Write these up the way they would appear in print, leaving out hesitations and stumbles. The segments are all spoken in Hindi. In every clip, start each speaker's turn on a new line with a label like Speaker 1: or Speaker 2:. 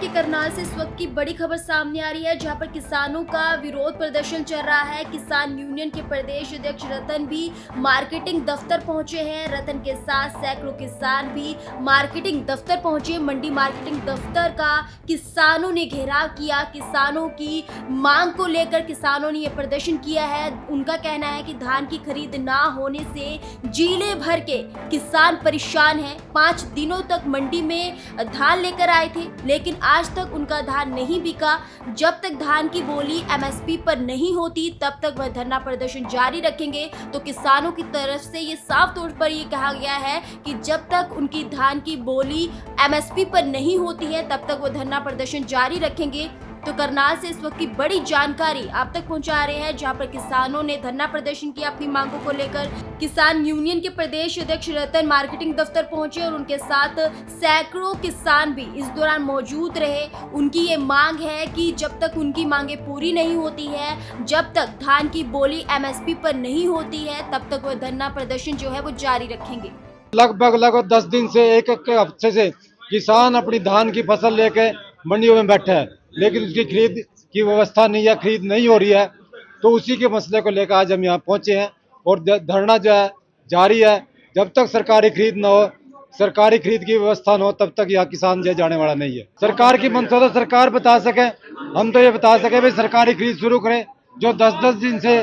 Speaker 1: के करनाल से इस वक्त की बड़ी खबर सामने आ रही है, जहां पर किसानों का विरोध प्रदर्शन चल रहा है। किसान यूनियन के प्रदेश अध्यक्ष रतन भी मार्केटिंग दफ्तर पहुंचे हैं। रतन के साथ सैकड़ों किसान भी मार्केटिंग दफ्तर पहुंचे। मंडी मार्केटिंग दफ्तर का किसानों ने घेराव किया। किसानों की मांग को लेकर किसानों ने यह प्रदर्शन किया है। उनका कहना है कि धान की खरीद ना होने से जिले भर के किसान परेशान हैं। 5 दिनों तक मंडी में धान लेकर आए थे, लेकिन आज तक उनका धान नहीं बिका। जब तक धान की बोली एमएसपी पर नहीं होती, तब तक वह धरना प्रदर्शन जारी रखेंगे। तो किसानों की तरफ से ये साफ तौर पर ये कहा गया है कि जब तक उनकी धान की बोली एमएसपी पर नहीं होती है, तब तक वो धरना प्रदर्शन जारी रखेंगे। तो करनाल से इस वक्त की बड़ी जानकारी आप तक पहुंचा रहे हैं, जहां पर किसानों ने धरना प्रदर्शन किया अपनी मांगों को लेकर। किसान यूनियन के प्रदेश अध्यक्ष रतन मार्केटिंग दफ्तर पहुंचे और उनके साथ सैकड़ों किसान भी इस दौरान मौजूद रहे। उनकी ये मांग है कि जब तक उनकी मांगे पूरी नहीं होती है, जब तक धान की बोली एमएसपी पर नहीं होती है, तब तक वह धरना प्रदर्शन जो है वो जारी रखेंगे।
Speaker 2: लगभग 10 दिन से एक हफ्ते से किसान अपनी धान की फसल लेके मंडियों में बैठे हैं, लेकिन उसकी खरीद की व्यवस्था नहीं है, खरीद नहीं हो रही है। तो उसी के मसले को लेकर आज हम यहाँ पहुंचे हैं और धरना जो है जारी है। जब तक सरकारी खरीद न हो, सरकारी खरीद की व्यवस्था न हो, तब तक यहाँ किसान जो जाने वाला नहीं है। सरकार की मंशा तो सरकार बता सके, हम तो ये बता सके भाई सरकारी खरीद शुरू करें। जो 10-10 दिन से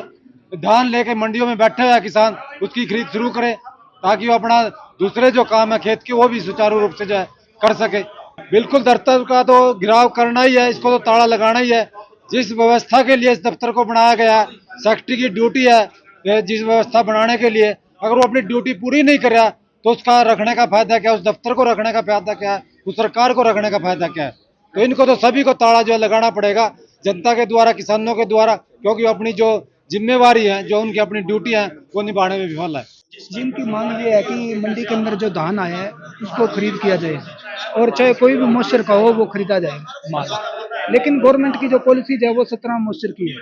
Speaker 2: धान लेके मंडियों में बैठे हुए किसान, उसकी खरीद शुरू करें, ताकि वो अपना दूसरे जो काम है खेत के, वो भी सुचारू रूप से जो है कर सके। बिल्कुल दफ्तर का तो घिराव करना ही है, इसको तो ताला लगाना ही है। जिस व्यवस्था के लिए इस दफ्तर को बनाया गया, सेक्रेटरी की ड्यूटी है जिस व्यवस्था बनाने के लिए, अगर वो अपनी ड्यूटी पूरी नहीं कर रहा, तो उसका रखने का फायदा क्या, उस दफ्तर को रखने का फायदा क्या है, उस सरकार को रखने का फायदा क्या है। तो इनको तो सभी को ताला जो है लगाना पड़ेगा, जनता के द्वारा, किसानों के द्वारा, क्योंकि अपनी जो जिम्मेवारी है, जो उनकी अपनी ड्यूटी है, वो निभाने में विफल है।
Speaker 3: जिनकी मांग ये है कि मंडी के अंदर जो धान आया है उसको खरीद किया जाए, और चाहे कोई भी मॉइस्चर का हो वो खरीदा जाए माल। लेकिन गवर्नमेंट की जो पॉलिसी है वो 17 मॉइस्चर की है,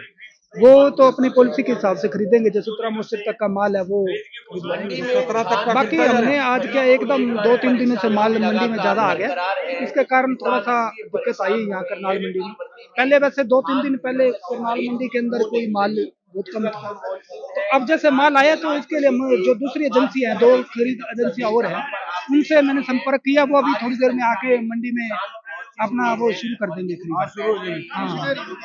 Speaker 3: वो तो अपनी पॉलिसी के हिसाब से खरीदेंगे। जो 17 मॉइस्चर तक का माल है वो खरीदेंगे 17 तक का। बाकी हमने आज क्या एकदम 2-3 दिनों से माल मंडी में ज्यादा आ गया, इसके कारण थोड़ा सा दिक्कत आई यहाँ करनाल मंडी में। पहले वैसे 2-3 दिन पहले करनाल मंडी के अंदर कोई माल बहुत कम था, तो अब जैसे माल आया तो इसके लिए जो दूसरी एजेंसी है, 2 खरीद एजेंसियां और हैं, उनसे मैंने संपर्क किया। वो अभी थोड़ी देर में आके मंडी में अपना वो शुरू कर देंगे खरीद। हाँ,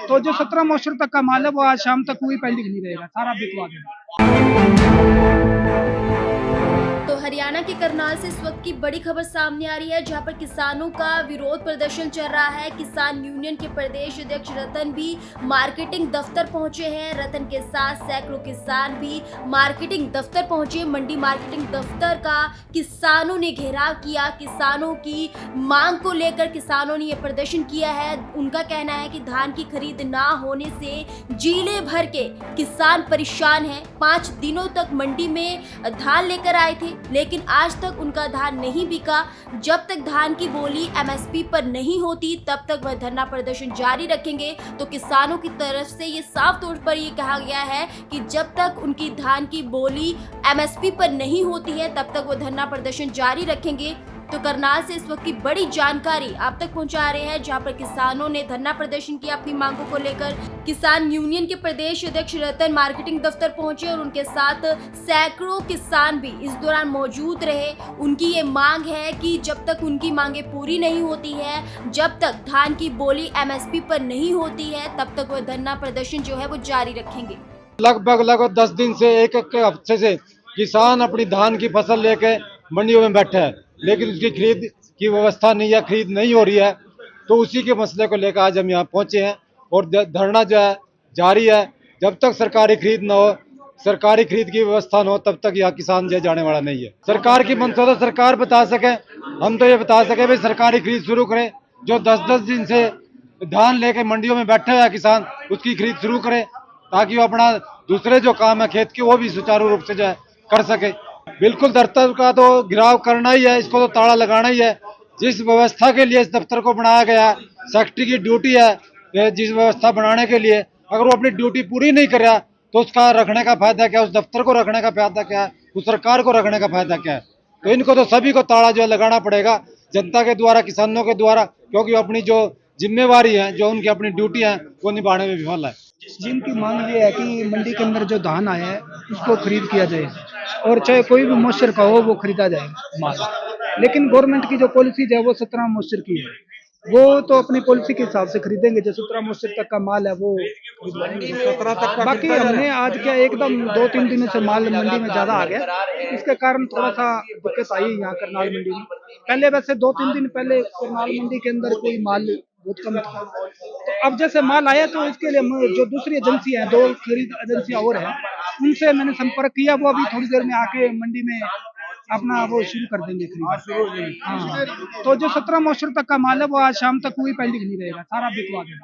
Speaker 3: तो जो 17 मॉइस्चर तक का माल है वो आज शाम तक कोई पेंडिंग नहीं रहेगा, सारा बिकवा देंगे।
Speaker 1: तो हरियाणा के करनाल से इस वक्त की बड़ी खबर सामने आ रही है, जहां पर किसानों का विरोध प्रदर्शन चल रहा है। किसान यूनियन के प्रदेश अध्यक्ष रतन भी मार्केटिंग दफ्तर पहुंचे हैं। रतन के साथ सैकड़ों किसान भी मार्केटिंग दफ्तर पहुंचे। मंडी मार्केटिंग दफ्तर का किसानों ने घेराव किया। किसानों की मांग को लेकर किसानों ने यह प्रदर्शन किया है। उनका कहना है कि धान की खरीद ना होने से जिले भर के किसान परेशान हैं। 5 दिनों तक मंडी में धान लेकर आए थे, लेकिन आज तक उनका धान नहीं बिका। जब तक धान की बोली एमएसपी पर नहीं होती, तब तक वह धरना प्रदर्शन जारी रखेंगे। तो किसानों की तरफ से ये साफ तौर पर ये कहा गया है कि जब तक उनकी धान की बोली एमएसपी पर नहीं होती है, तब तक वो धरना प्रदर्शन जारी रखेंगे। तो करनाल से इस वक्त की बड़ी जानकारी आप तक पहुंचा रहे हैं, जहां पर किसानों ने धरना प्रदर्शन किया अपनी मांगों को लेकर। किसान यूनियन के प्रदेश अध्यक्ष रतन मार्केटिंग दफ्तर पहुंचे और उनके साथ सैकड़ों किसान भी इस दौरान मौजूद रहे। उनकी ये मांग है कि जब तक उनकी मांगे पूरी नहीं होती है, जब तक धान की बोली एमएसपी पर नहीं होती है, तब तक वह धरना प्रदर्शन जो है वो जारी रखेंगे।
Speaker 2: लगभग 10 दिन से एक हफ्ते से किसान अपनी धान की फसल लेके मंडियों में बैठे हैं, लेकिन उसकी खरीद की व्यवस्था नहीं है, खरीद नहीं हो रही है। तो उसी के मसले को लेकर आज हम यहाँ पहुंचे हैं और धरना जो है जारी है। जब तक सरकारी खरीद न हो, सरकारी खरीद की व्यवस्था न हो, तब तक यहाँ किसान जो जाने वाला नहीं है। सरकार की मंशा तो सरकार बता सके, हम तो ये बता सके भाई सरकारी खरीद शुरू करें। जो 10-10 दिन से धान लेके मंडियों में बैठे हुए किसान, उसकी खरीद शुरू करें, ताकि वो अपना दूसरे जो काम है खेत के, वो भी सुचारू रूप से जो है कर सके। बिल्कुल दफ्तर का तो घिराव करना ही है, इसको तो ताला लगाना ही है। जिस व्यवस्था के लिए इस दफ्तर को बनाया गया, सेक्रेटरी की ड्यूटी है जिस व्यवस्था बनाने के लिए, अगर वो अपनी ड्यूटी पूरी नहीं कर रहा, तो उसका रखने का फायदा क्या, उस दफ्तर को रखने का फायदा क्या है, उस सरकार को रखने का फायदा क्या है। तो इनको तो सभी को ताला जो है लगाना पड़ेगा, जनता के द्वारा, किसानों के द्वारा, क्योंकि अपनी जो जिम्मेवारी है, जो उनकी अपनी ड्यूटी है, वो निभाने में विफल है।
Speaker 3: जिनकी मांग ये है कि मंडी के अंदर जो धान आया है उसको खरीद किया जाए और चाहे कोई भी मॉइस्चर का हो वो खरीदा जाए माल। लेकिन गवर्नमेंट की जो पॉलिसी है वो 17 मॉइस्चर की है, वो तो अपनी पॉलिसी के हिसाब से खरीदेंगे, जो 17 मॉइस्चर तक का माल है वो खरीद लेंगे। 17 तक का बाकी हमने आज क्या एकदम 2-3 दिनों से माल मंडी में ज्यादा आ गया, इसके कारण थोड़ा सा दिक्कत आई है यहाँ करनाल मंडी में। पहले वैसे 2-3 दिन पहले करनाल मंडी के अंदर कोई माल बहुत कम था, तो अब जैसे माल आया तो इसके लिए जो दूसरी एजेंसी है, 2 खरीद एजेंसियां और हैं, उनसे मैंने संपर्क किया, वो अभी थोड़ी देर में आके मंडी में अपना वो शुरू कर देंगे खरीद। हाँ, तो जो 17 मॉइस्चर तक का माल है वो आज शाम तक कोई पेंडिंग नहीं रहेगा, सारा बिकवा देंगे।